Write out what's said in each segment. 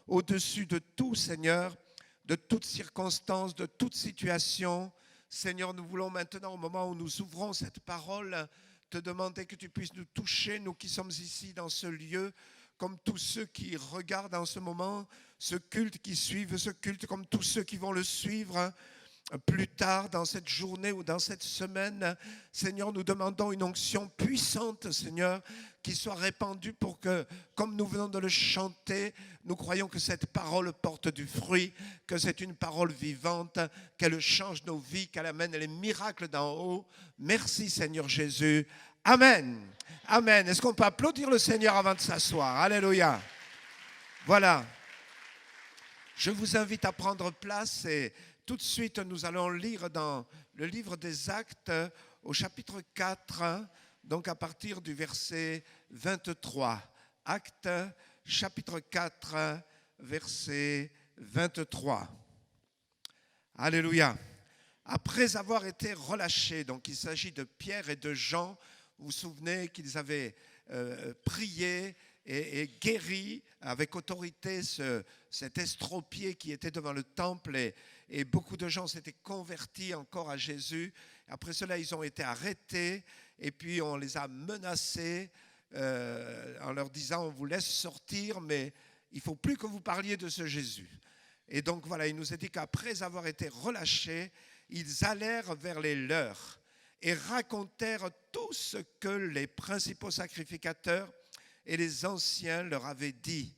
au-dessus de tout, Seigneur, de toute circonstance, de toute situation. Seigneur, nous voulons maintenant, au moment où nous ouvrons cette parole, te demander que tu puisses nous toucher, nous qui sommes ici dans ce lieu, comme tous ceux qui regardent en ce moment ce culte, qui suivent ce culte, comme tous ceux qui vont le suivre plus tard dans cette journée ou dans cette semaine. Seigneur, nous demandons une onction puissante, Seigneur, qui soit répandue pour que, comme nous venons de le chanter, nous croyons que cette parole porte du fruit, que c'est une parole vivante, qu'elle change nos vies, qu'elle amène les miracles d'en haut. Merci, Seigneur Jésus. Amen. Amen. Est-ce qu'on peut applaudir le Seigneur avant de s'asseoir? Alléluia. Voilà. Je vous invite à prendre place et tout de suite, nous allons lire dans le livre des Actes au chapitre 4, donc à partir du verset 23. Actes, chapitre 4, verset 23. Alléluia. Après avoir été relâchés, donc il s'agit de Pierre et de Jean, vous vous souvenez qu'ils avaient prié et guéri avec autorité cet estropié qui était devant le temple et beaucoup de gens s'étaient convertis encore à Jésus. Après cela, ils ont été arrêtés et puis on les a menacés en leur disant on vous laisse sortir mais il ne faut plus que vous parliez de ce Jésus. Et donc voilà, il nous a dit qu'après avoir été relâchés, ils allèrent vers les leurs et racontèrent tout ce que les principaux sacrificateurs et les anciens leur avaient dit.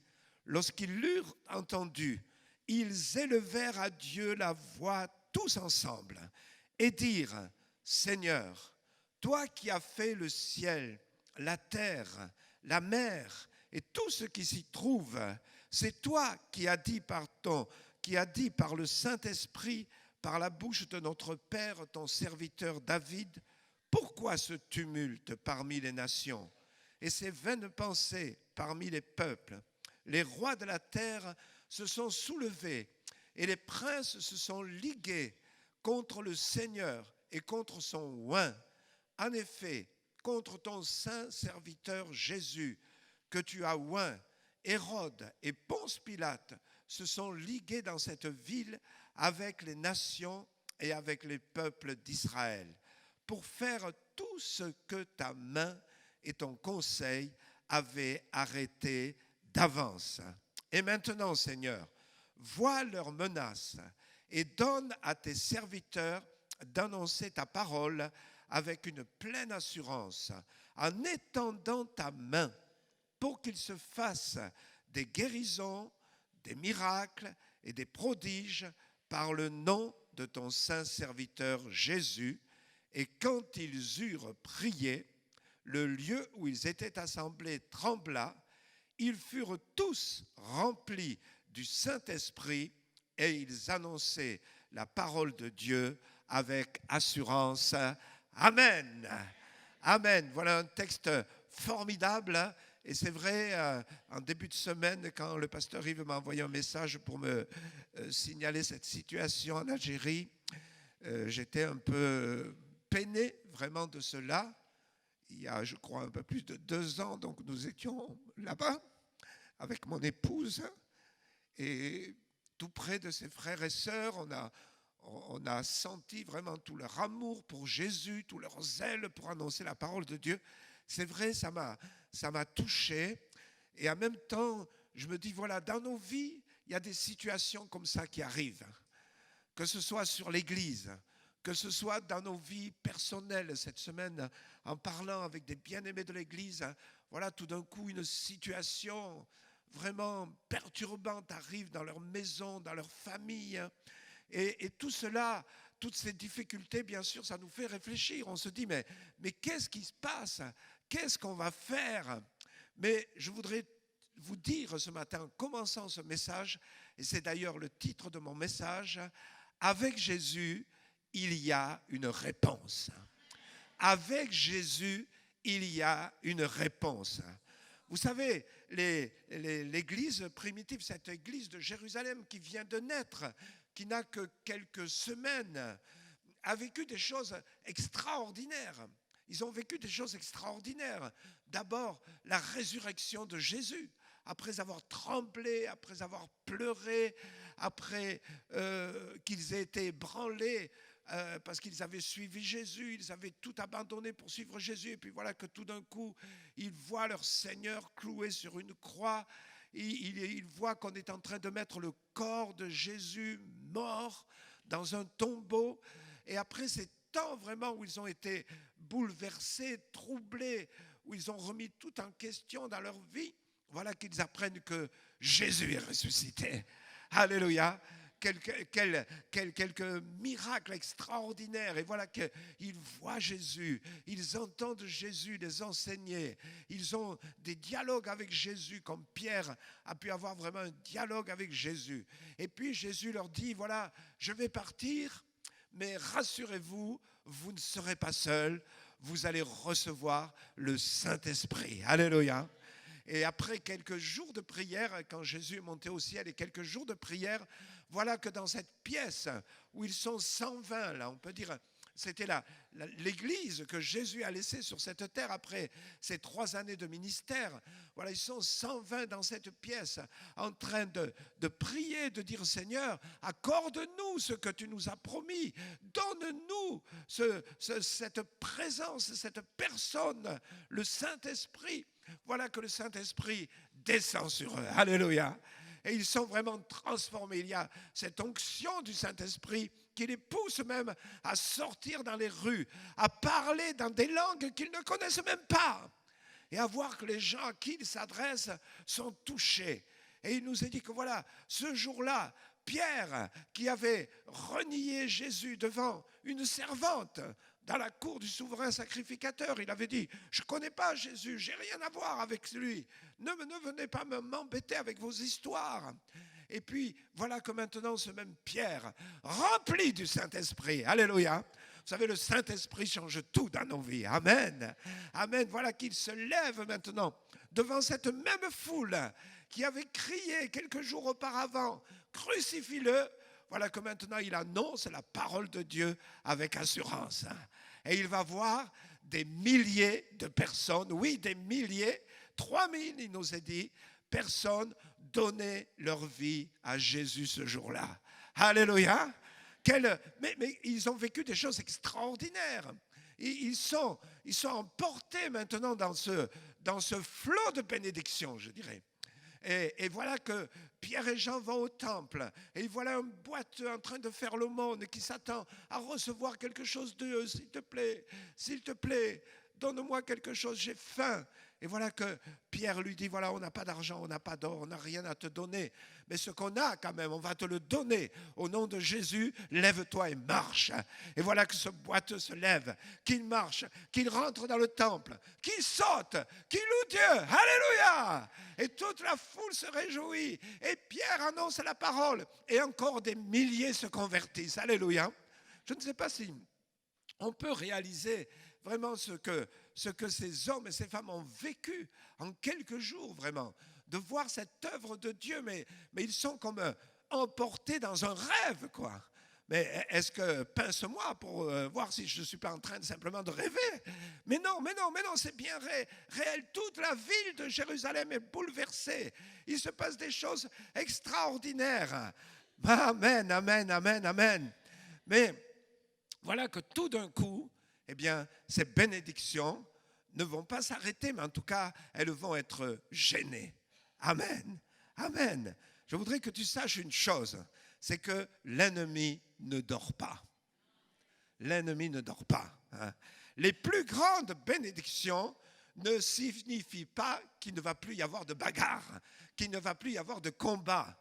Lorsqu'ils l'eurent entendu, ils élevèrent à Dieu la voix tous ensemble et dirent, Seigneur, toi qui as fait le ciel, la terre, la mer et tout ce qui s'y trouve, c'est toi qui as dit par le Saint-Esprit, par la bouche de notre Père, ton serviteur David, pourquoi ce tumulte parmi les nations et ces vaines pensées parmi les peuples? Les rois de la terre se sont soulevés et les princes se sont ligués contre le Seigneur et contre son oint. En effet, contre ton saint serviteur Jésus que tu as oint, Hérode et Ponce Pilate se sont ligués dans cette ville avec les nations et avec les peuples d'Israël pour faire tout ce que ta main et ton conseil avaient arrêté d'avance. Et maintenant, Seigneur, vois leurs menaces et donne à tes serviteurs d'annoncer ta parole avec une pleine assurance, en étendant ta main pour qu'il se fasse des guérisons, des miracles et des prodiges par le nom de ton saint serviteur Jésus. Et quand ils eurent prié, le lieu où ils étaient assemblés trembla. Ils furent tous remplis du Saint-Esprit et ils annonçaient la parole de Dieu avec assurance. Amen. Amen. Voilà un texte formidable. Et c'est vrai, en début de semaine, quand le pasteur Yves m'a envoyé un message pour me signaler cette situation en Algérie, j'étais un peu peiné vraiment de cela. Il y a, je crois, un peu plus de 2 ans, donc nous étions là-bas avec mon épouse et tout près de ses frères et sœurs, on a senti vraiment tout leur amour pour Jésus, tout leur zèle pour annoncer la parole de Dieu. C'est vrai, ça m'a touché. Et en même temps, je me dis, voilà, dans nos vies, il y a des situations comme ça qui arrivent. Que ce soit sur l'Église, que ce soit dans nos vies personnelles. Cette semaine, en parlant avec des bien-aimés de l'Église, voilà, tout d'un coup, une situation vraiment perturbante arrive dans leur maison, dans leur famille. Et tout cela, toutes ces difficultés, bien sûr, ça nous fait réfléchir. On se dit, mais qu'est-ce qui se passe? Qu'est-ce qu'on va faire? Mais je voudrais vous dire ce matin, en commençant ce message, et c'est d'ailleurs le titre de mon message, avec Jésus, il y a une réponse. Avec Jésus, il y a une réponse. Vous savez, l'église primitive, cette église de Jérusalem qui vient de naître, qui n'a que quelques semaines, a vécu des choses extraordinaires. Ils ont vécu des choses extraordinaires. D'abord, la résurrection de Jésus. après avoir tremblé, après avoir pleuré, après qu'ils aient été ébranlés, parce qu'ils avaient suivi Jésus, ils avaient tout abandonné pour suivre Jésus, et puis voilà que tout d'un coup, ils voient leur Seigneur cloué sur une croix, ils voient qu'on est en train de mettre le corps de Jésus mort dans un tombeau, et après ces temps vraiment où ils ont été bouleversés, troublés, où ils ont remis tout en question dans leur vie, voilà qu'ils apprennent que Jésus est ressuscité. Alléluia. Quelques miracles extraordinaires. Et voilà qu'ils voient Jésus, ils entendent Jésus les enseigner, ils ont des dialogues avec Jésus, comme Pierre a pu avoir vraiment un dialogue avec Jésus. Et puis Jésus leur dit, voilà, je vais partir, mais rassurez-vous, vous ne serez pas seuls, vous allez recevoir le Saint-Esprit. Alléluia. Et après quelques jours de prière, quand Jésus est monté au ciel et quelques jours de prière, voilà que dans cette pièce où ils sont 120, là, on peut dire, c'était l'église que Jésus a laissée sur cette terre après ces 3 années de ministère. Voilà, ils sont 120 dans cette pièce en train de prier, de dire Seigneur, accorde-nous ce que tu nous as promis. Donne-nous cette présence, cette personne, le Saint-Esprit. Voilà que le Saint-Esprit descend sur eux. Alléluia. Et ils sont vraiment transformés. Il y a cette onction du Saint-Esprit qui les pousse même à sortir dans les rues, à parler dans des langues qu'ils ne connaissent même pas. Et à voir que les gens à qui ils s'adressent sont touchés. Et il nous est dit que voilà, ce jour-là, Pierre, qui avait renié Jésus devant une servante dans la cour du souverain sacrificateur, il avait dit, je ne connais pas Jésus, je n'ai rien à voir avec lui, ne venez pas m'embêter avec vos histoires. Et puis voilà que maintenant ce même Pierre, rempli du Saint-Esprit, alléluia, vous savez, le Saint-Esprit change tout dans nos vies, amen, amen, voilà qu'il se lève maintenant devant cette même foule qui avait crié quelques jours auparavant, crucifie-le. Voilà que maintenant il annonce la parole de Dieu avec assurance. Et il va voir des milliers de personnes, oui, des milliers, 3000, il nous a dit, personnes donner leur vie à Jésus ce jour-là. Alléluia. Mais ils ont vécu des choses extraordinaires. Ils sont emportés maintenant dans ce flot de bénédiction, je dirais. Et voilà que Pierre et Jean vont au temple et ils voient un boiteux en train de faire l'aumône qui s'attend à recevoir quelque chose d'eux. S'il te plaît, donne-moi quelque chose, j'ai faim. Et voilà que Pierre lui dit, voilà, on n'a pas d'argent, on n'a pas d'or, on n'a rien à te donner. Mais ce qu'on a quand même, on va te le donner. Au nom de Jésus, lève-toi et marche. Et voilà que ce boiteux se lève, qu'il marche, qu'il rentre dans le temple, qu'il saute, qu'il loue Dieu. Alléluia! Et toute la foule se réjouit. Et Pierre annonce la parole. Et encore des milliers se convertissent. Alléluia! Je ne sais pas si on peut réaliser vraiment ce que ces hommes et ces femmes ont vécu en quelques jours, vraiment. De voir cette œuvre de Dieu, mais ils sont comme emportés dans un rêve, quoi. Mais est-ce que, pince-moi pour voir si je ne suis pas en train simplement de rêver. Mais non, c'est bien réel. Toute la ville de Jérusalem est bouleversée. Il se passe des choses extraordinaires. Amen, amen, amen, amen. Mais voilà que tout d'un coup, eh bien, ces bénédictions ne vont pas s'arrêter, mais en tout cas, elles vont être gênées. Amen. Amen. Je voudrais que tu saches une chose, c'est que l'ennemi ne dort pas. L'ennemi ne dort pas. Hein. Les plus grandes bénédictions ne signifient pas qu'il ne va plus y avoir de bagarre, qu'il ne va plus y avoir de combat.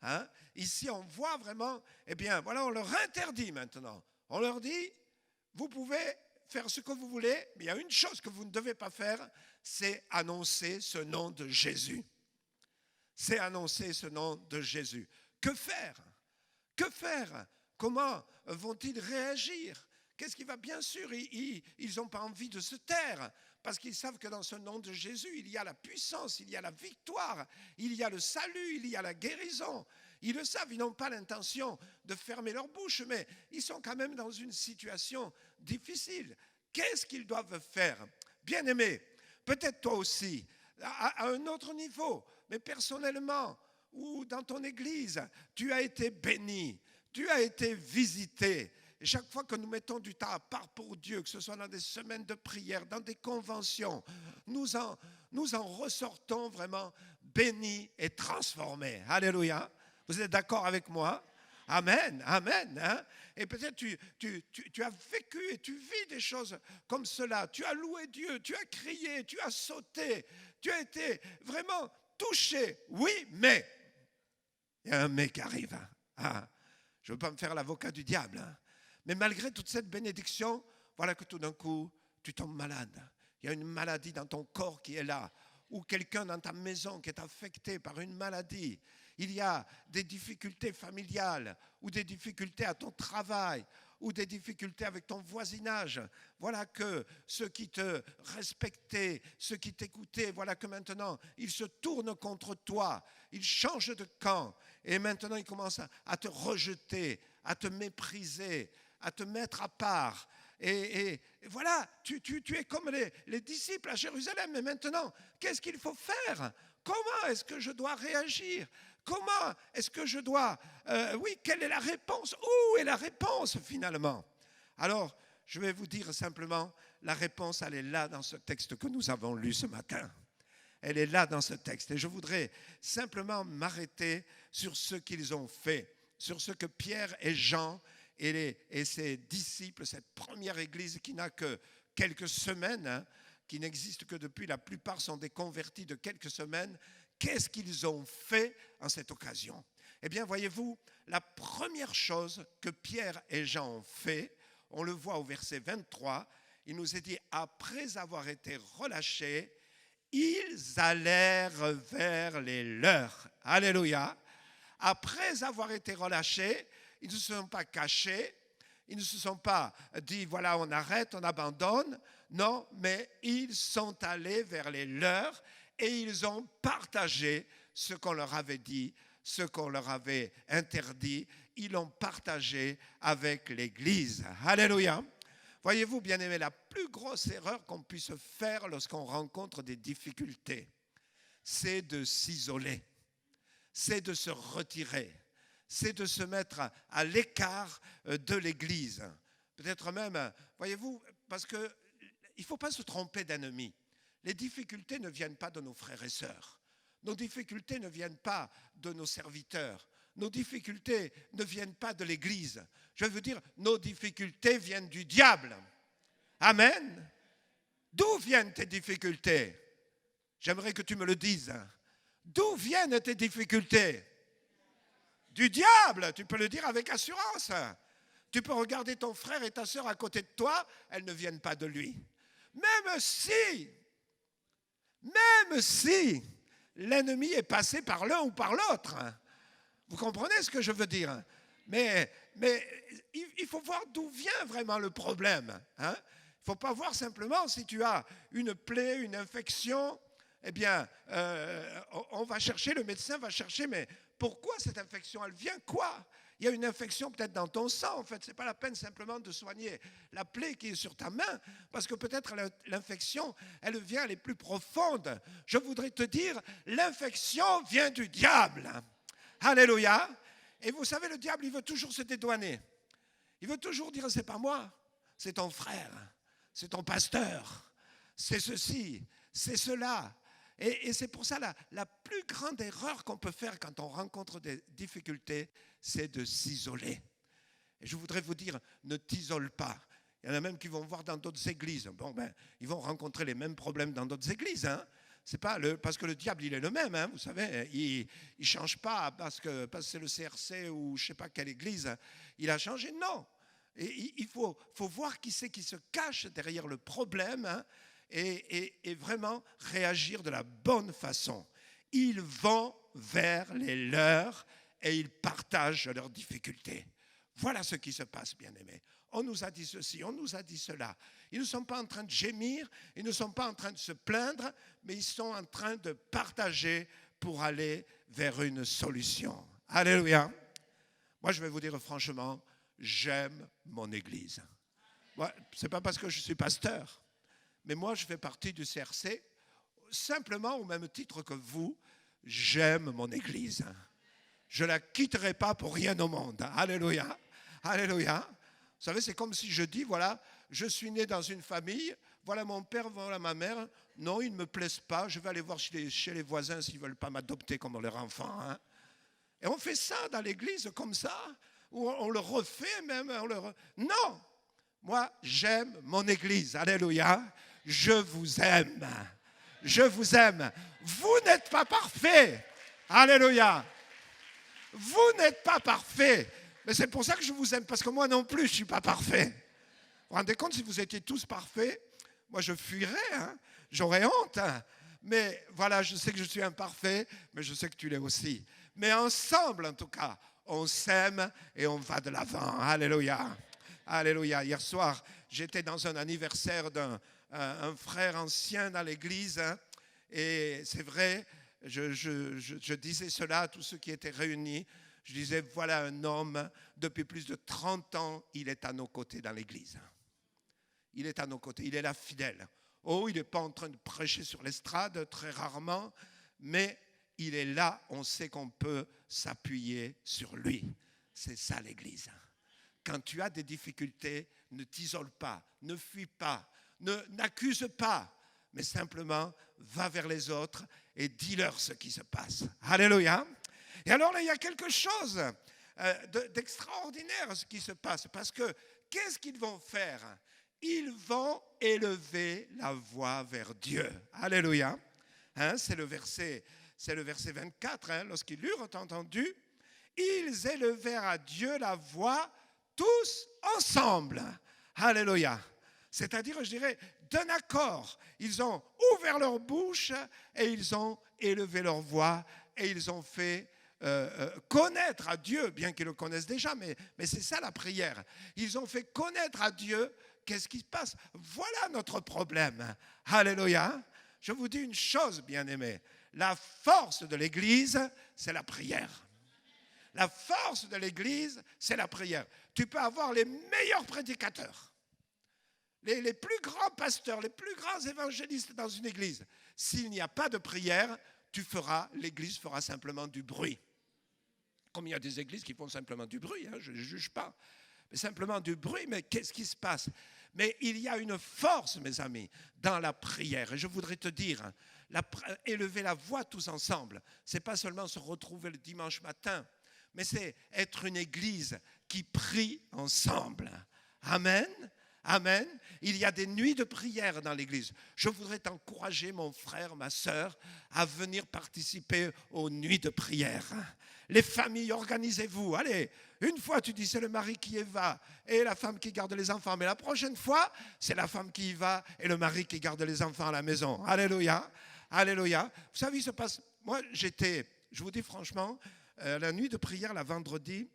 Hein. Ici, on voit vraiment, eh bien, voilà, on leur interdit maintenant. On leur dit, vous pouvez faire ce que vous voulez, mais il y a une chose que vous ne devez pas faire, c'est annoncer ce nom de Jésus. C'est annoncer ce nom de Jésus. Que faire? Que faire? Comment vont-ils réagir? Qu'est-ce qui va? Bien sûr, ils n'ont pas envie de se taire, parce qu'ils savent que dans ce nom de Jésus, il y a la puissance, il y a la victoire, il y a le salut, il y a la guérison. Ils le savent, ils n'ont pas l'intention de fermer leur bouche, mais ils sont quand même dans une situation difficile. Qu'est-ce qu'ils doivent faire? Bien-aimés, peut-être toi aussi, à un autre niveau, mais personnellement, ou dans ton église, tu as été béni, tu as été visité. Et chaque fois que nous mettons du temps à part pour Dieu, que ce soit dans des semaines de prière, dans des conventions, nous en ressortons vraiment bénis et transformés. Alléluia. Vous êtes d'accord avec moi? Amen, amen. Hein? Et peut-être tu as vécu et tu vis des choses comme cela. Tu as loué Dieu, tu as crié, tu as sauté, tu as été vraiment touché. Oui, mais il y a un mais qui arrive. Ah, je ne veux pas me faire l'avocat du diable. Hein? Mais malgré toute cette bénédiction, voilà que tout d'un coup, tu tombes malade. Il y a une maladie dans ton corps qui est là. Ou quelqu'un dans ta maison qui est affecté par une maladie. Il y a des difficultés familiales ou des difficultés à ton travail ou des difficultés avec ton voisinage. Voilà que ceux qui te respectaient, ceux qui t'écoutaient, voilà que maintenant, ils se tournent contre toi. Ils changent de camp et maintenant, ils commencent à te rejeter, à te mépriser, à te mettre à part. Et voilà, tu es comme les disciples à Jérusalem. Mais maintenant, qu'est-ce qu'il faut faire? Comment est-ce que je dois réagir? Comment est-ce que je dois... quelle est la réponse? Où est la réponse finalement? Alors, je vais vous dire simplement, la réponse, elle est là dans ce texte que nous avons lu ce matin. Elle est là dans ce texte. Et je voudrais simplement m'arrêter sur ce qu'ils ont fait, sur ce que Pierre et Jean et ses disciples, cette première église qui n'a que quelques semaines, hein, qui n'existe que depuis, la plupart sont des convertis de quelques semaines, qu'est-ce qu'ils ont fait en cette occasion? Eh bien, voyez-vous, la première chose que Pierre et Jean ont fait, on le voit au verset 23, il nous est dit, après avoir été relâchés, ils allèrent vers les leurs. Alléluia. Après avoir été relâchés, ils ne se sont pas cachés, ils ne se sont pas dit, voilà, on arrête, on abandonne. Non, mais ils sont allés vers les leurs et ils ont partagé ce qu'on leur avait dit, ce qu'on leur avait interdit. Ils l'ont partagé avec l'Église. Alléluia. Voyez-vous, bien-aimés, la plus grosse erreur qu'on puisse faire lorsqu'on rencontre des difficultés, c'est de s'isoler, c'est de se retirer, c'est de se mettre à l'écart de l'Église. Peut-être même, voyez-vous, parce qu'il ne faut pas se tromper d'ennemi. Les difficultés ne viennent pas de nos frères et sœurs. Nos difficultés ne viennent pas de nos serviteurs. Nos difficultés ne viennent pas de l'Église. Je veux dire, nos difficultés viennent du diable. Amen. D'où viennent tes difficultés? J'aimerais que tu me le dises. D'où viennent tes difficultés? Du diable, tu peux le dire avec assurance. Tu peux regarder ton frère et ta sœur à côté de toi, elles ne viennent pas de lui. Même si l'ennemi est passé par l'un ou par l'autre. Vous comprenez ce que je veux dire? Mais il faut voir d'où vient vraiment le problème. Il ne faut pas voir simplement si tu as une plaie, une infection. Eh bien, on va chercher, le médecin va chercher, mais pourquoi cette infection? Elle vient quoi? Il y a une infection peut-être dans ton sang, en fait. Ce n'est pas la peine simplement de soigner la plaie qui est sur ta main, parce que peut-être l'infection, elle vient, elle est plus profonde. Je voudrais te dire, l'infection vient du diable. Alléluia. Et vous savez, le diable, il veut toujours se dédouaner. Il veut toujours dire, c'est pas moi, c'est ton frère, c'est ton pasteur, c'est ceci, c'est cela. Et c'est pour ça la plus grande erreur qu'on peut faire quand on rencontre des difficultés, c'est de s'isoler. Et je voudrais vous dire, ne t'isole pas. Il y en a même qui vont voir dans d'autres églises. Bon, ils vont rencontrer les mêmes problèmes dans d'autres églises. C'est pas parce que le diable, il est le même, vous savez. Il ne change pas parce que c'est le CRC ou je ne sais pas quelle église. Il a changé, non. Et il faut voir qui c'est qui se cache derrière le problème, et vraiment réagir de la bonne façon. Ils vont vers les leurs et ils partagent leurs difficultés. Voilà ce qui se passe, bien-aimés. On nous a dit ceci, on nous a dit cela. Ils ne sont pas en train de gémir, ils ne sont pas en train de se plaindre, mais ils sont en train de partager pour aller vers une solution. Alléluia. Moi, je vais vous dire franchement, j'aime mon église. Ce n'est pas parce que je suis pasteur, mais moi, je fais partie du CRC. simplement, au même titre que vous, j'aime mon Église. Je ne la quitterai pas pour rien au monde. Alléluia. Alléluia. Vous savez, c'est comme si je dis, voilà, je suis né dans une famille, voilà mon père, voilà ma mère. Non, ils ne me plaisent pas, je vais aller voir chez les voisins s'ils ne veulent pas m'adopter comme leur enfant. Hein. Et on fait ça dans l'église comme ça, ou on le refait même. Non, moi j'aime mon église, alléluia, je vous aime, je vous aime. Vous n'êtes pas parfait, alléluia, vous n'êtes pas parfait. Mais c'est pour ça que je vous aime, parce que moi non plus je ne suis pas parfait. Vous vous rendez compte, si vous étiez tous parfaits, moi je fuirais, hein, j'aurais honte. Hein. Mais voilà, je sais que je suis imparfait, mais je sais que tu l'es aussi. Mais ensemble, en tout cas, on s'aime et on va de l'avant. Alléluia. Alléluia. Hier soir, j'étais dans un anniversaire d'un frère ancien dans l'église. Hein, et c'est vrai, je disais cela à tous ceux qui étaient réunis. Je disais, voilà un homme, depuis plus de 30 ans, il est à nos côtés dans l'église. Il est à nos côtés, il est là fidèle. Oh, il n'est pas en train de prêcher sur l'estrade, très rarement, mais il est là, on sait qu'on peut s'appuyer sur lui. C'est ça l'église. Quand tu as des difficultés, ne t'isole pas, ne fuis pas, n'accuse pas, mais simplement va vers les autres et dis-leur ce qui se passe. Alléluia. Et alors là, il y a quelque chose d'extraordinaire ce qui se passe, parce que qu'est-ce qu'ils vont faire ? Ils vont élever la voix vers Dieu. Alléluia. Hein, c'est le verset 24. Hein, lorsqu'ils l'eurent entendu, ils élevèrent à Dieu la voix tous ensemble. Alléluia. C'est-à-dire, je dirais, d'un accord. Ils ont ouvert leur bouche et ils ont élevé leur voix et ils ont fait connaître à Dieu, bien qu'ils le connaissent déjà, mais c'est ça la prière. Ils ont fait connaître à Dieu qu'est-ce qui se passe. Voilà notre problème. Alléluia. Je vous dis une chose, bien-aimés. La force de l'Église, c'est la prière. La force de l'Église, c'est la prière. Tu peux avoir les meilleurs prédicateurs, les plus grands pasteurs, les plus grands évangélistes dans une église. S'il n'y a pas de prière, l'Église fera simplement du bruit. Comme il y a des églises qui font simplement du bruit, hein, je ne juge pas. Mais simplement du bruit, mais qu'est-ce qui se passe ? Mais il y a une force, mes amis, dans la prière. Et je voudrais te dire, élever la voix tous ensemble, ce n'est pas seulement se retrouver le dimanche matin, mais c'est être une église qui prie ensemble. Amen. Amen. Il y a des nuits de prière dans l'église. Je voudrais t'encourager, mon frère, ma sœur, à venir participer aux nuits de prière. Les familles, organisez-vous. Allez, une fois tu dis c'est le mari qui y va et la femme qui garde les enfants. Mais la prochaine fois, c'est la femme qui y va et le mari qui garde les enfants à la maison. Alléluia. Alléluia. Vous savez, il se passe. Moi, je vous dis franchement, la nuit de prière, la vendredi,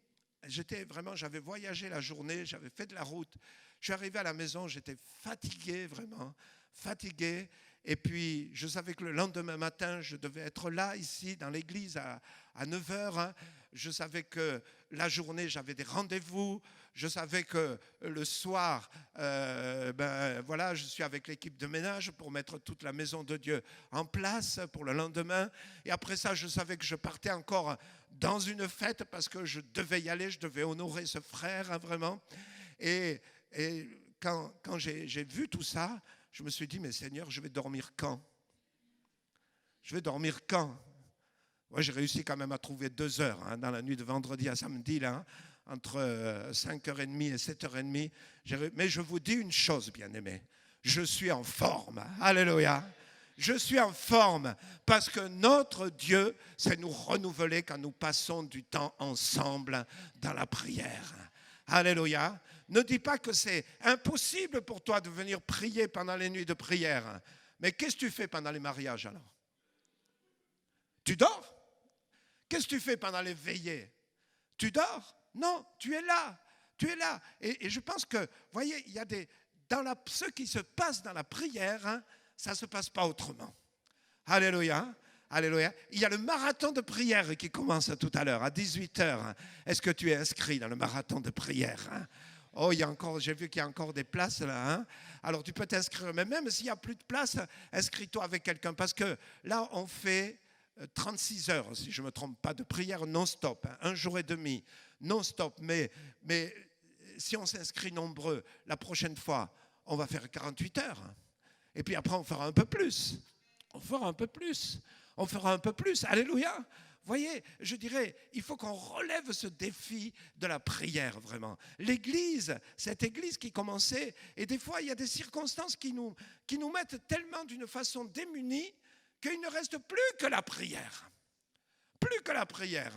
j'avais voyagé la journée, j'avais fait de la route. Je suis arrivé à la maison, j'étais fatigué, vraiment, fatigué. Et puis, je savais que le lendemain matin, je devais être là, ici, dans l'église, à 9h. Hein. Je savais que la journée, j'avais des rendez-vous. Je savais que le soir, je suis avec l'équipe de ménage pour mettre toute la maison de Dieu en place pour le lendemain. Et après ça, je savais que je partais encore dans une fête parce que je devais y aller, je devais honorer ce frère, hein, vraiment. Et quand j'ai vu tout ça, je me suis dit, mais Seigneur, je vais dormir quand ? Je vais dormir quand ? Moi, j'ai réussi quand même à trouver 2 heures hein, dans la nuit de vendredi à samedi, là, entre 5h30 et 7h30. Mais je vous dis une chose, bien-aimés, je suis en forme. Alléluia. Je suis en forme parce que notre Dieu sait nous renouveler quand nous passons du temps ensemble dans la prière. Alléluia. Ne dis pas que c'est impossible pour toi de venir prier pendant les nuits de prière. Mais qu'est-ce que tu fais pendant les mariages alors ? Tu dors ? Qu'est-ce que tu fais pendant les veillées ? Tu dors ? Non, tu es là. Tu es là. Et je pense que, vous voyez, il y a ce qui se passe dans la prière, hein, ça ne se passe pas autrement. Alléluia. Alléluia. Il y a le marathon de prière qui commence tout à l'heure, à 18h. Est-ce que tu es inscrit dans le marathon de prière ? Oh, j'ai vu qu'il y a encore des places là. Hein? Alors tu peux t'inscrire, mais même s'il n'y a plus de place, inscris-toi avec quelqu'un. Parce que là, on fait 36 heures, si je ne me trompe pas, de prière non-stop. Hein? Un jour et demi, non-stop. Mais si on s'inscrit nombreux, la prochaine fois, on va faire 48 heures. Et puis après, on fera un peu plus. On fera un peu plus. On fera un peu plus. Alléluia. Voyez, je dirais, il faut qu'on relève ce défi de la prière, vraiment. L'Église, cette Église qui commençait, et des fois, il y a des circonstances qui nous mettent tellement d'une façon démunie qu'il ne reste plus que la prière. Plus que la prière.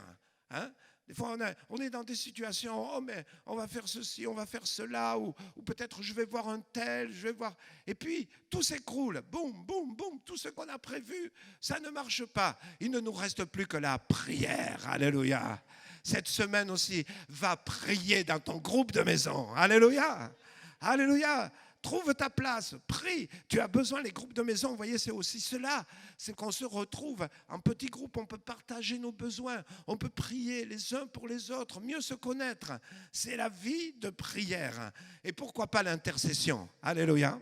Hein? Des fois, on est dans des situations, oh mais on va faire ceci, on va faire cela, ou peut-être je vais voir un tel, je vais voir. Et puis, tout s'écroule, boum, boum, boum, tout ce qu'on a prévu, ça ne marche pas. Il ne nous reste plus que la prière, alléluia. Cette semaine aussi, va prier dans ton groupe de maison, alléluia, alléluia. Trouve ta place, prie. Tu as besoin, les groupes de maison, vous voyez, c'est aussi cela. C'est qu'on se retrouve en petits groupes, on peut partager nos besoins, on peut prier les uns pour les autres, mieux se connaître. C'est la vie de prière. Et pourquoi pas l'intercession? Alléluia.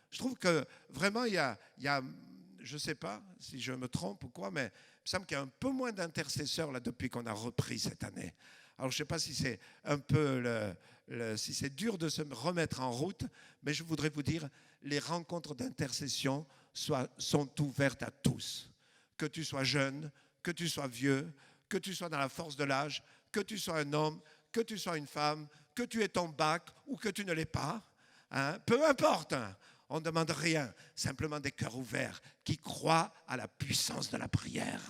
Je trouve que vraiment, il y a je ne sais pas si je me trompe ou quoi, mais il me semble qu'il y a un peu moins d'intercesseurs là depuis qu'on a repris cette année. Alors, je ne sais pas si c'est un peu si c'est dur de se remettre en route, mais je voudrais vous dire, les rencontres d'intercession sont ouvertes à tous. Que tu sois jeune, que tu sois vieux, que tu sois dans la force de l'âge, que tu sois un homme, que tu sois une femme, que tu aies ton bac ou que tu ne l'aies pas. Hein, peu importe, on ne demande rien, simplement des cœurs ouverts qui croient à la puissance de la prière.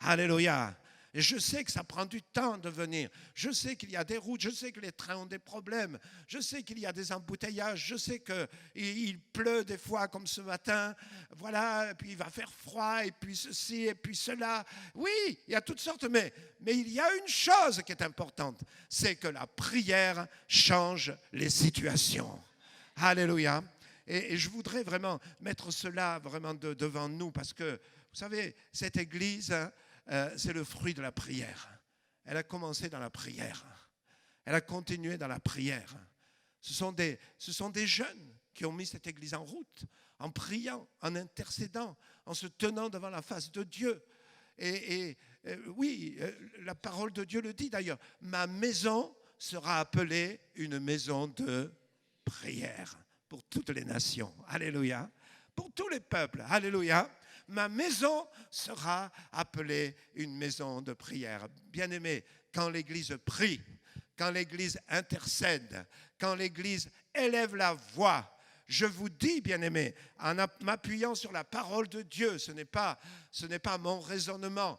Alléluia. Et je sais que ça prend du temps de venir. Je sais qu'il y a des routes, je sais que les trains ont des problèmes, je sais qu'il y a des embouteillages, je sais qu'il pleut des fois comme ce matin, voilà, et puis il va faire froid, et puis ceci, et puis cela. Oui, il y a toutes sortes, mais il y a une chose qui est importante, c'est que la prière change les situations. Alléluia. Et je voudrais vraiment mettre cela vraiment devant nous, parce que, vous savez, cette Église, c'est le fruit de la prière. Elle a commencé dans la prière. Elle a continué dans la prière. Ce sont des jeunes qui ont mis cette Église en route, en priant, en intercédant, en se tenant devant la face de Dieu. Oui, la parole de Dieu le dit d'ailleurs. Ma maison sera appelée une maison de prière pour toutes les nations. Alléluia. Pour tous les peuples. Alléluia. Ma maison sera appelée une maison de prière. Bien-aimés, quand l'Église prie, quand l'Église intercède, quand l'Église élève la voix, je vous dis, bien-aimés, en m'appuyant sur la parole de Dieu, ce n'est pas mon raisonnement,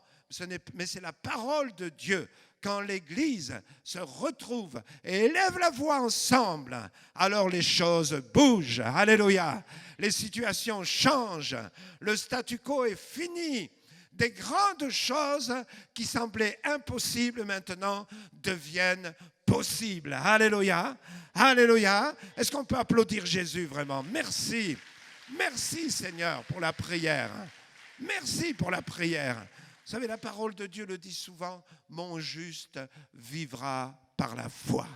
mais c'est la parole de Dieu. Quand l'Église se retrouve et élève la voix ensemble, alors les choses bougent. Alléluia. Les situations changent. Le statu quo est fini. Des grandes choses qui semblaient impossibles maintenant deviennent possibles. Alléluia. Alléluia. Est-ce qu'on peut applaudir Jésus vraiment? Merci. Merci Seigneur pour la prière. Merci pour la prière. Vous savez, la parole de Dieu le dit souvent, mon juste vivra par la foi.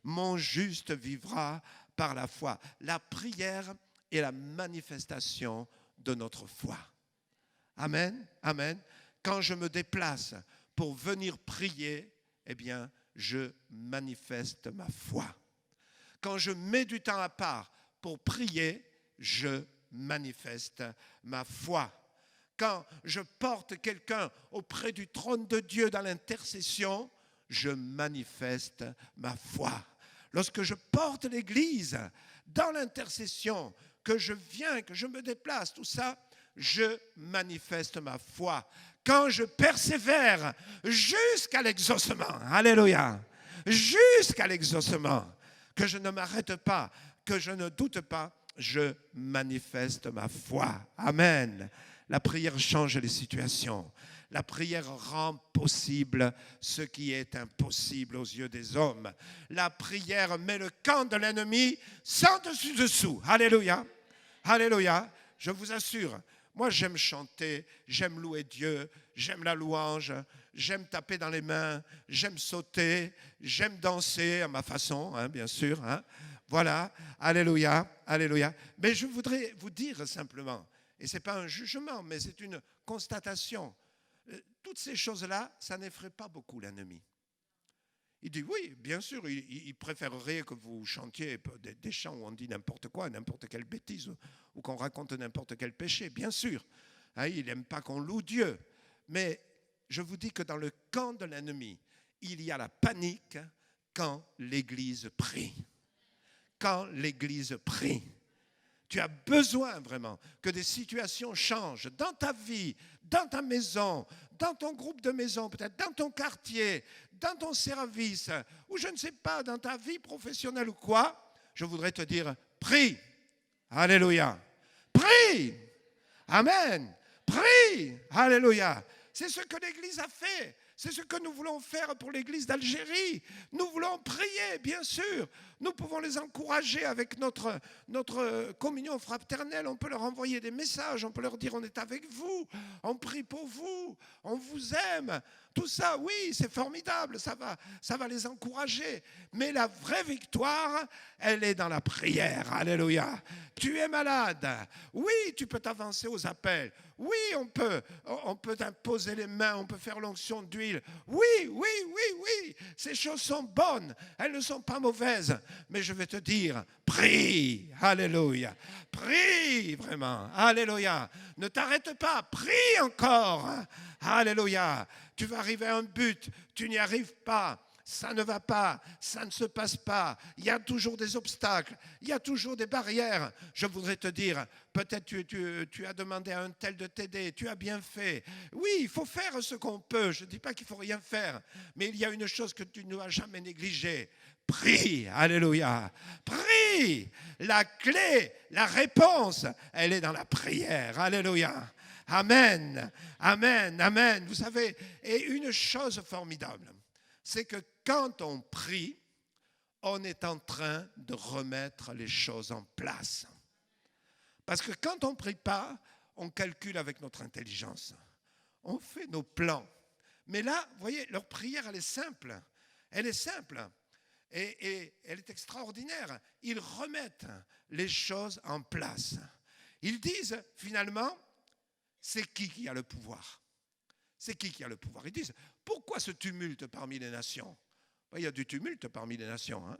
Mon juste vivra par la foi. La prière est la manifestation de notre foi. Amen, amen. Quand je me déplace pour venir prier, eh bien, je manifeste ma foi. Quand je mets du temps à part pour prier, je manifeste ma foi. Quand je porte quelqu'un auprès du trône de Dieu dans l'intercession, je manifeste ma foi. Lorsque je porte l'Église dans l'intercession, que je viens, que je me déplace, tout ça, je manifeste ma foi. Quand je persévère jusqu'à l'exaucement, alléluia, jusqu'à l'exaucement, que je ne m'arrête pas, que je ne doute pas, je manifeste ma foi. Amen. La prière change les situations. La prière rend possible ce qui est impossible aux yeux des hommes. La prière met le camp de l'ennemi sans dessus-dessous. Alléluia. Alléluia. Je vous assure, Moi, j'aime chanter, j'aime louer Dieu, j'aime la louange, j'aime taper dans les mains, j'aime sauter, j'aime danser à ma façon, hein, bien sûr. Hein. Voilà, alléluia, alléluia. Mais je voudrais vous dire simplement, et ce n'est pas un jugement, mais c'est une constatation. Toutes ces choses-là, ça n'effraie pas beaucoup l'ennemi. Il dit oui, bien sûr, il préférerait que vous chantiez des chants où on dit n'importe quoi, n'importe quelle bêtise, ou qu'on raconte n'importe quel péché, bien sûr. Hein, il n'aime pas qu'on loue Dieu. Mais je vous dis que dans le camp de l'ennemi, il y a la panique quand l'Église prie. Quand l'Église prie. Tu as besoin vraiment que des situations changent dans ta vie, dans ta maison, dans ton groupe de maison, peut-être dans ton quartier, dans ton service, ou je ne sais pas, dans ta vie professionnelle ou quoi. Je voudrais te dire, prie. Alléluia. Prie. Amen. Prie. Alléluia. C'est ce que l'Église a fait. C'est ce que nous voulons faire pour l'Église d'Algérie. Nous voulons prier, bien sûr. Nous pouvons les encourager avec notre communion fraternelle. On peut leur envoyer des messages. On peut leur dire on est avec vous. On prie pour vous. On vous aime. Tout ça, oui, c'est formidable. Ça va les encourager. Mais la vraie victoire, elle est dans la prière. Alléluia. Tu es malade. Oui, tu peux t'avancer aux appels. Oui, on peut t'imposer les mains. On peut faire l'onction d'huile. Oui. Ces choses sont bonnes. Elles ne sont pas mauvaises. Mais je vais te dire, prie. Alléluia. Prie vraiment. Alléluia. Ne t'arrête pas. Prie encore. Alléluia. Tu vas arriver à un but. Tu n'y arrives pas. Ça ne va pas, ça ne se passe pas, il y a toujours des obstacles, il y a toujours des barrières. Je voudrais te dire, peut-être tu as demandé à un tel de t'aider, tu as bien fait. Oui, il faut faire ce qu'on peut, je ne dis pas qu'il ne faut rien faire, mais il y a une chose que tu ne dois jamais négliger. Prie, alléluia, prie. La clé, la réponse, elle est dans la prière, alléluia. Amen, amen, amen. Vous savez, et une chose formidable, c'est que quand on prie, on est en train de remettre les choses en place. Parce que quand on ne prie pas, on calcule avec notre intelligence. On fait nos plans. Mais là, vous voyez, leur prière, elle est simple. Elle est simple. Et elle est extraordinaire. Ils remettent les choses en place. Ils disent, finalement, c'est qui a le pouvoir? C'est qui a le pouvoir? Ils disent, pourquoi ce tumulte parmi les nations? Il y a du tumulte parmi les nations. Hein.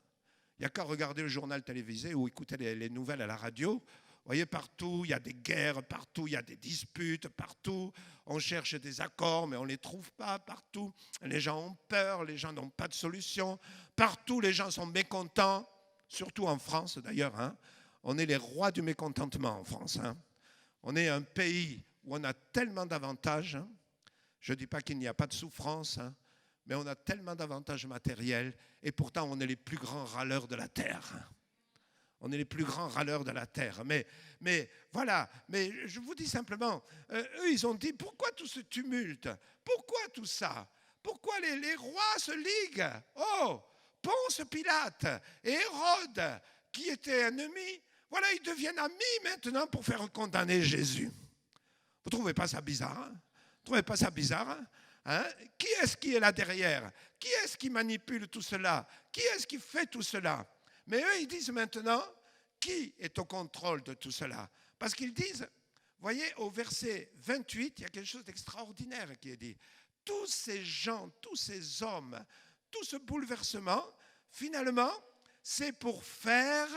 Il n'y a qu'à regarder le journal télévisé ou écouter les nouvelles à la radio. Vous voyez, partout, il y a des guerres, partout, il y a des disputes, partout. On cherche des accords, mais on ne les trouve pas. Partout, les gens ont peur, les gens n'ont pas de solution. Partout, les gens sont mécontents, surtout en France d'ailleurs. Hein. On est les rois du mécontentement en France. Hein. On est un pays où on a tellement d'avantages. Hein. Je ne dis pas qu'il n'y a pas de souffrance, hein, mais on a tellement d'avantages matériels et pourtant on est les plus grands râleurs de la terre. On est les plus grands râleurs de la terre. Mais voilà, mais je vous dis simplement, eux ils ont dit pourquoi tout ce tumulte? Pourquoi tout ça? Pourquoi les rois se liguent? Oh, Ponce Pilate et Hérode qui étaient ennemis, voilà, ils deviennent amis maintenant pour faire condamner Jésus. Vous ne trouvez pas ça bizarre? Hein? Vous ne trouvez pas ça bizarre? Hein? Qui est-ce qui est là derrière? Qui est-ce qui manipule tout cela? Qui est-ce qui fait tout cela? Mais eux, ils disent maintenant, qui est au contrôle de tout cela? Parce qu'ils disent, voyez, au verset 28, il y a quelque chose d'extraordinaire qui est dit. Tous ces gens, tous ces hommes, tout ce bouleversement, finalement, c'est pour faire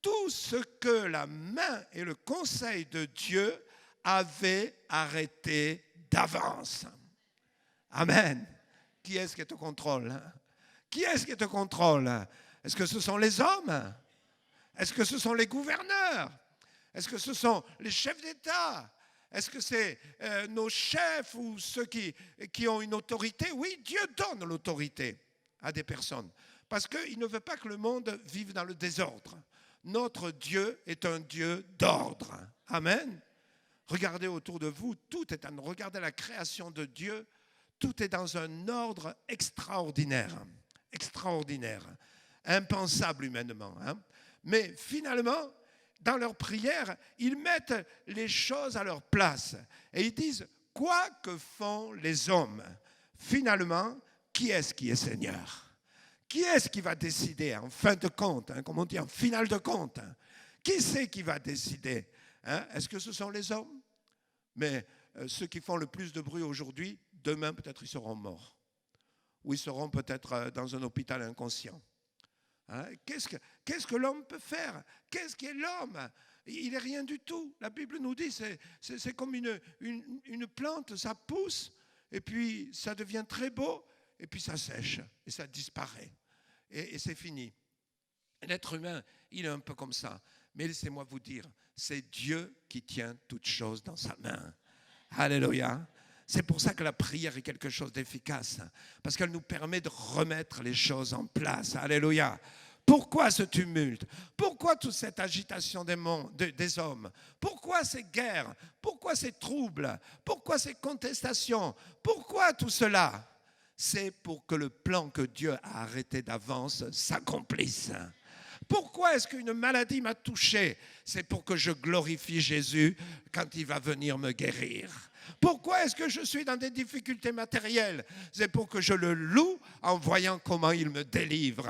tout ce que la main et le conseil de Dieu avaient arrêté d'avance. Amen. Qui est-ce qui est au contrôle? Qui est-ce qui est au contrôle? Est-ce que ce sont les hommes? Est-ce que ce sont les gouverneurs? Est-ce que ce sont les chefs d'État? Est-ce que c'est nos chefs ou ceux qui ont une autorité? Oui, Dieu donne l'autorité à des personnes. Parce qu'il ne veut pas que le monde vive dans le désordre. Notre Dieu est un Dieu d'ordre. Amen. Regardez autour de vous, regardez la création de Dieu, tout est dans un ordre extraordinaire, impensable humainement. Hein. Mais finalement, dans leur prière, ils mettent les choses à leur place. Et ils disent, quoi que font les hommes, finalement, qui est-ce qui est Seigneur? Qui est-ce qui va décider en fin de compte, comme on dit, en finale de compte? Qui c'est qui va décider? Est-ce que ce sont les hommes? Mais ceux qui font le plus de bruit aujourd'hui, demain peut-être ils seront morts. Ou ils seront peut-être dans un hôpital inconscient. Qu'est-ce que l'homme peut faire? Qu'est-ce qu'est l'homme? Il n'est rien du tout. La Bible nous dit, c'est comme une plante, ça pousse, et puis ça devient très beau, et puis ça sèche, et ça disparaît. Et c'est fini. L'être humain, il est un peu comme ça. Mais laissez-moi vous dire, c'est Dieu qui tient toutes choses dans sa main. Alléluia. C'est pour ça que la prière est quelque chose d'efficace, parce qu'elle nous permet de remettre les choses en place. Alléluia. Pourquoi ce tumulte? Pourquoi toute cette agitation des hommes? Pourquoi ces guerres? Pourquoi ces troubles? Pourquoi ces contestations? Pourquoi tout cela? C'est pour que le plan que Dieu a arrêté d'avance s'accomplisse. Pourquoi est-ce qu'une maladie m'a touché? C'est pour que je glorifie Jésus quand il va venir me guérir. Pourquoi est-ce que je suis dans des difficultés matérielles? C'est pour que je le loue en voyant comment il me délivre.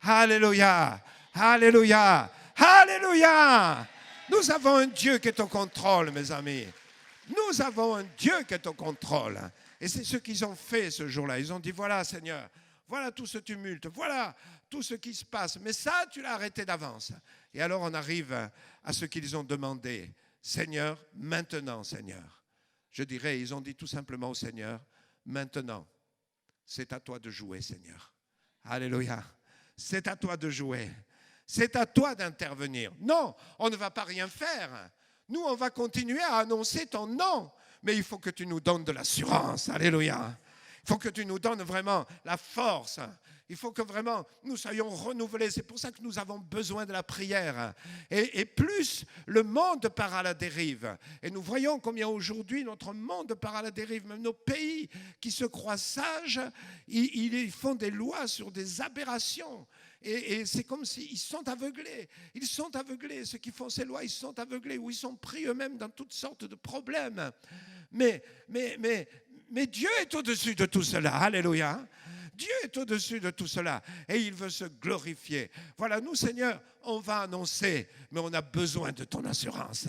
Alléluia, alléluia, alléluia. Nous avons un Dieu qui est au contrôle, mes amis. Nous avons un Dieu qui est au contrôle. Et c'est ce qu'ils ont fait ce jour-là. Ils ont dit, voilà Seigneur, voilà tout ce tumulte, voilà tout ce qui se passe. Mais ça, tu l'as arrêté d'avance. Et alors on arrive à ce qu'ils ont demandé. Seigneur, maintenant Seigneur. Je dirais, ils ont dit tout simplement au Seigneur, maintenant, c'est à toi de jouer, Seigneur. Alléluia. C'est à toi de jouer. C'est à toi d'intervenir. Non, on ne va pas rien faire. Nous, on va continuer à annoncer ton nom. Mais il faut que tu nous donnes de l'assurance. Alléluia. Il faut que tu nous donnes vraiment la force. Il faut que vraiment nous soyons renouvelés. C'est pour ça que nous avons besoin de la prière. Et plus le monde part à la dérive. Et nous voyons combien aujourd'hui notre monde part à la dérive. Même nos pays qui se croient sages, ils font des lois sur des aberrations. Et c'est comme s'ils sont aveuglés. Ils sont aveuglés. Ceux qui font ces lois, ils sont aveuglés. Ou ils sont pris eux-mêmes dans toutes sortes de problèmes. Mais Dieu est au-dessus de tout cela. Alléluia. Dieu est au-dessus de tout cela et il veut se glorifier. Voilà, nous, Seigneur, on va annoncer, mais on a besoin de ton assurance.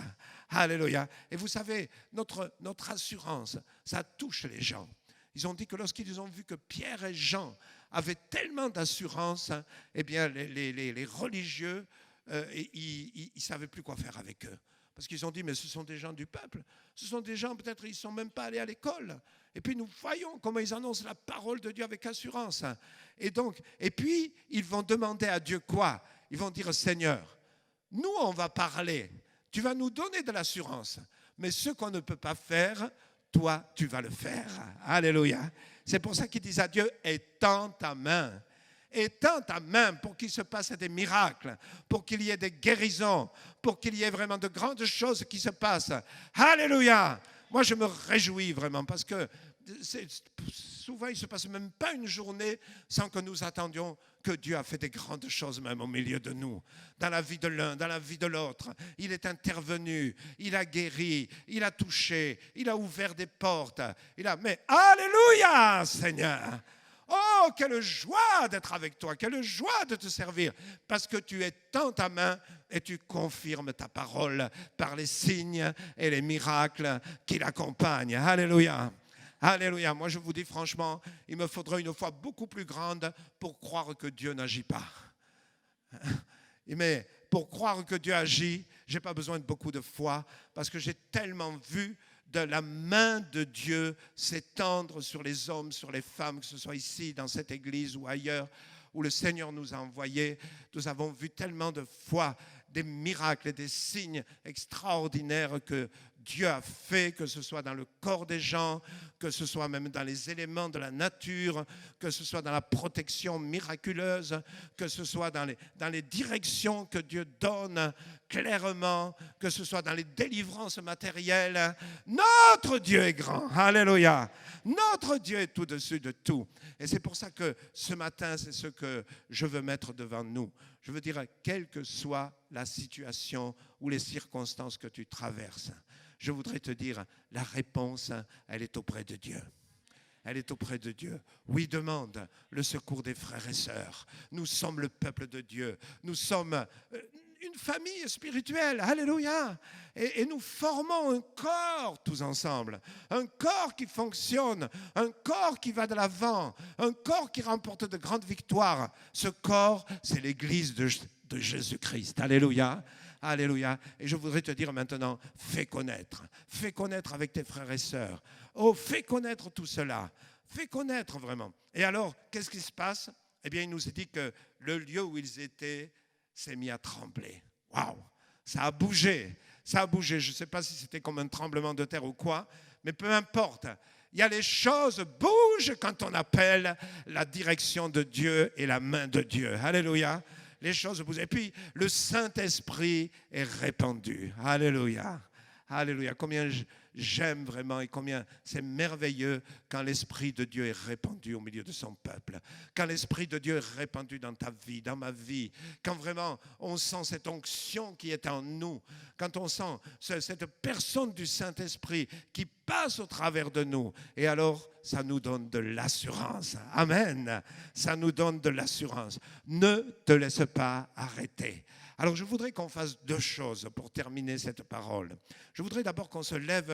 Alléluia. Et vous savez, notre assurance, ça touche les gens. Ils ont dit que lorsqu'ils ont vu que Pierre et Jean avaient tellement d'assurance, eh bien, les religieux, ils ne savaient plus quoi faire avec eux. Parce qu'ils ont dit, mais ce sont des gens du peuple. Ce sont des gens, peut-être, ils ne sont même pas allés à l'école. Et puis, nous voyons comment ils annoncent la parole de Dieu avec assurance. Et puis, ils vont demander à Dieu quoi? Ils vont dire, Seigneur, nous, on va parler. Tu vas nous donner de l'assurance. Mais ce qu'on ne peut pas faire, toi, tu vas le faire. Alléluia. C'est pour ça qu'ils disent à Dieu, étends ta main. Étends ta main pour qu'il se passe des miracles, pour qu'il y ait des guérisons, pour qu'il y ait vraiment de grandes choses qui se passent. Alléluia! Moi, je me réjouis vraiment parce que souvent, il ne se passe même pas une journée sans que nous attendions que Dieu a fait des grandes choses même au milieu de nous, dans la vie de l'un, dans la vie de l'autre. Il est intervenu, il a guéri, il a touché, il a ouvert des portes. Mais Alléluia, Seigneur! Oh, quelle joie d'être avec toi, quelle joie de te servir, parce que tu étends ta main et tu confirmes ta parole par les signes et les miracles qui l'accompagnent. Alléluia. Alléluia. Moi, je vous dis franchement, il me faudrait une foi beaucoup plus grande pour croire que Dieu n'agit pas. Mais pour croire que Dieu agit, je n'ai pas besoin de beaucoup de foi, parce que j'ai tellement vu de la main de Dieu s'étendre sur les hommes, sur les femmes, que ce soit ici, dans cette église ou ailleurs, où le Seigneur nous a envoyés. Nous avons vu tellement de fois des miracles et des signes extraordinaires que Dieu a fait, que ce soit dans le corps des gens, que ce soit même dans les éléments de la nature, que ce soit dans la protection miraculeuse, que ce soit dans les directions que Dieu donne clairement, que ce soit dans les délivrances matérielles. Notre Dieu est grand. Alléluia. Notre Dieu est au-dessus de tout. Et c'est pour ça que ce matin, c'est ce que je veux mettre devant nous. Je veux dire, quelle que soit la situation ou les circonstances que tu traverses, je voudrais te dire, la réponse, elle est auprès de Dieu. Elle est auprès de Dieu. Oui, demande le secours des frères et sœurs. Nous sommes le peuple de Dieu. Nous sommes une famille spirituelle. Alléluia. Et nous formons un corps tous ensemble. Un corps qui fonctionne. Un corps qui va de l'avant. Un corps qui remporte de grandes victoires. Ce corps, c'est l'Église de Jésus-Christ. Alléluia. Alléluia. Et je voudrais te dire maintenant, fais connaître avec tes frères et sœurs. Oh, fais connaître tout cela. Fais connaître vraiment. Et alors, qu'est-ce qui se passe? Eh bien, il nous est dit que le lieu où ils étaient s'est mis à trembler. Waouh! Ça a bougé. Ça a bougé. Je ne sais pas si c'était comme un tremblement de terre ou quoi, mais peu importe. Il y a les choses bougent quand on appelle la direction de Dieu et la main de Dieu. Alléluia. Les choses bougent. Et puis, le Saint-Esprit est répandu. Alléluia. Alléluia. Combien j'aime vraiment et combien c'est merveilleux quand l'Esprit de Dieu est répandu au milieu de son peuple. Quand l'Esprit de Dieu est répandu dans ta vie, dans ma vie. Quand vraiment on sent cette onction qui est en nous. Quand on sent cette personne du Saint-Esprit qui passe au travers de nous. Et alors, ça nous donne de l'assurance. Amen. Ça nous donne de l'assurance. Ne te laisse pas arrêter. Alors, je voudrais qu'on fasse deux choses pour terminer cette parole. Je voudrais d'abord qu'on se lève